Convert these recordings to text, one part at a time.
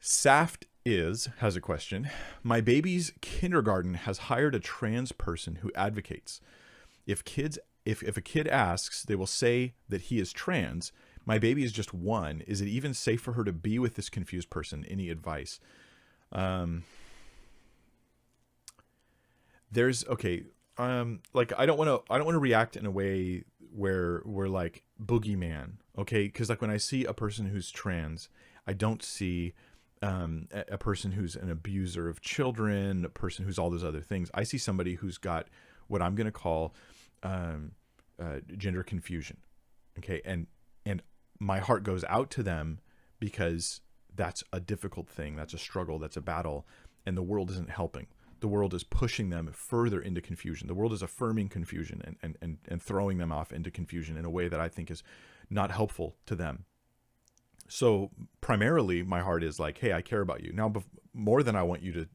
Saft has a question. My baby's kindergarten has hired a trans person who advocates. If a kid asks, they will say that he is trans. My baby is just one. Is it even safe for her to be with this confused person? Any advice? There's okay. Like I don't want to react in a way where we're like boogeyman, okay? Because like when I see a person who's trans, I don't see a person who's an abuser of children, a person who's all those other things. I see somebody who's got what I'm going to call gender confusion, okay? And my heart goes out to them because that's a difficult thing. That's a struggle. That's a battle, and the world isn't helping. The world is pushing them further into confusion. The world is affirming confusion and throwing them off into confusion in a way that I think is not helpful to them. So primarily my heart is like, hey, I care about you. Now, more than I want you to,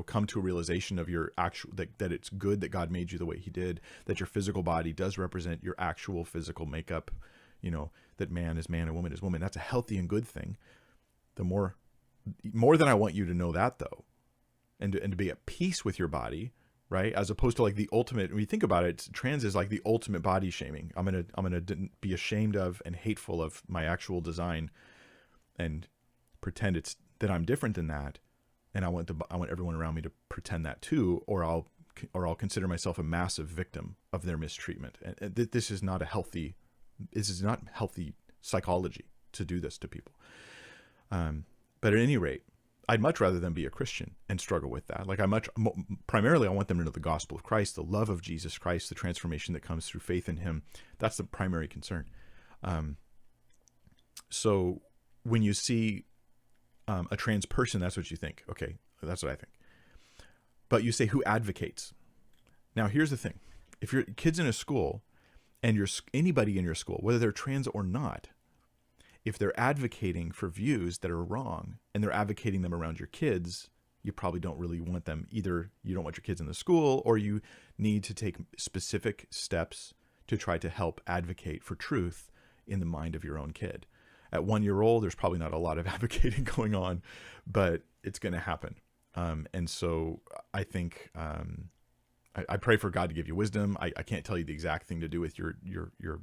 come to a realization of your actual, that it's good that God made you the way he did, that your physical body does represent your actual physical makeup, that man is man and woman is woman. That's a healthy and good thing. The more than I want you to know that though, and to be at peace with your body, right? As opposed to like the ultimate, when you think about it, trans is like the ultimate body shaming. I'm going to be ashamed of and hateful of my actual design and pretend that I'm different than that. And I want everyone around me to pretend that too, or I'll consider myself a massive victim of their mistreatment. And this is not healthy psychology to do this to people. But at any rate, I'd much rather them be a Christian and struggle with that. Like primarily I want them to know the gospel of Christ, the love of Jesus Christ, the transformation that comes through faith in him. That's the primary concern. So when you see a trans person, that's what you think. Okay, that's what I think. But you say, who advocates? Now, here's the thing. If your kid's in a school and anybody in your school, whether they're trans or not, if they're advocating for views that are wrong and they're advocating them around your kids, you probably don't really want them. Either you don't want your kids in the school, or you need to take specific steps to try to help advocate for truth in the mind of your own kid. At 1 year old, there's probably not a lot of advocating going on, but it's going to happen. And so I think I pray for God to give you wisdom. I can't tell you the exact thing to do with your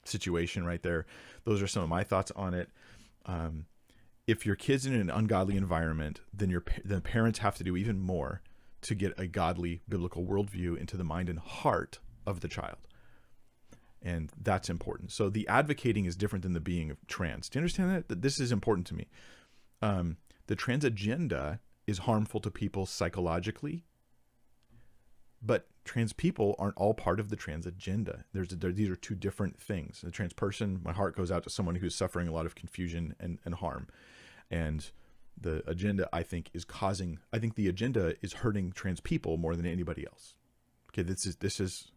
situation right there. Those are some of my thoughts on it. If your kid's in an ungodly environment, then the parents have to do even more to get a godly biblical worldview into the mind and heart of the child. And that's important. So the advocating is different than the being of trans. Do you understand that? That this is important to me. The trans agenda is harmful to people psychologically, but trans people aren't all part of the trans agenda. These are two different things. The trans person, my heart goes out to someone who's suffering a lot of confusion and harm. And the agenda, I think the agenda is hurting trans people more than anybody else. Okay, this is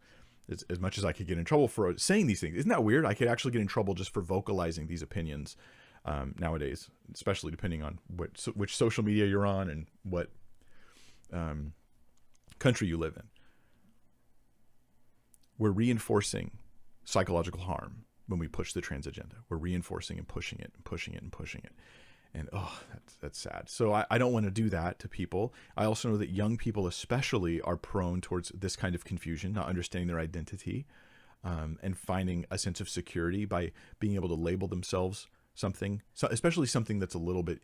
as much as I could get in trouble for saying these things. Isn't that weird? I could actually get in trouble just for vocalizing these opinions nowadays, especially depending on which social media you're on and what country you live in. We're reinforcing psychological harm when we push the trans agenda. We're reinforcing and pushing it and pushing it and pushing it. And that's sad. So I don't want to do that to people. I also know that young people especially are prone towards this kind of confusion, not understanding their identity, and finding a sense of security by being able to label themselves something, so especially something that's a little bit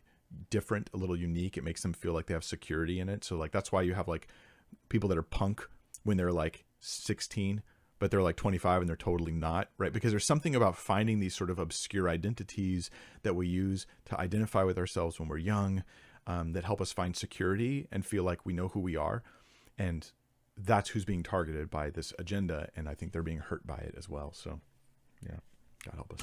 different, a little unique. It makes them feel like they have security in it. So like that's why you have like people that are punk when they're like 16, but they're like 25 and they're totally not, right? Because there's something about finding these sort of obscure identities that we use to identify with ourselves when we're young, that help us find security and feel like we know who we are. And that's who's being targeted by this agenda. And I think they're being hurt by it as well. So yeah, God help us.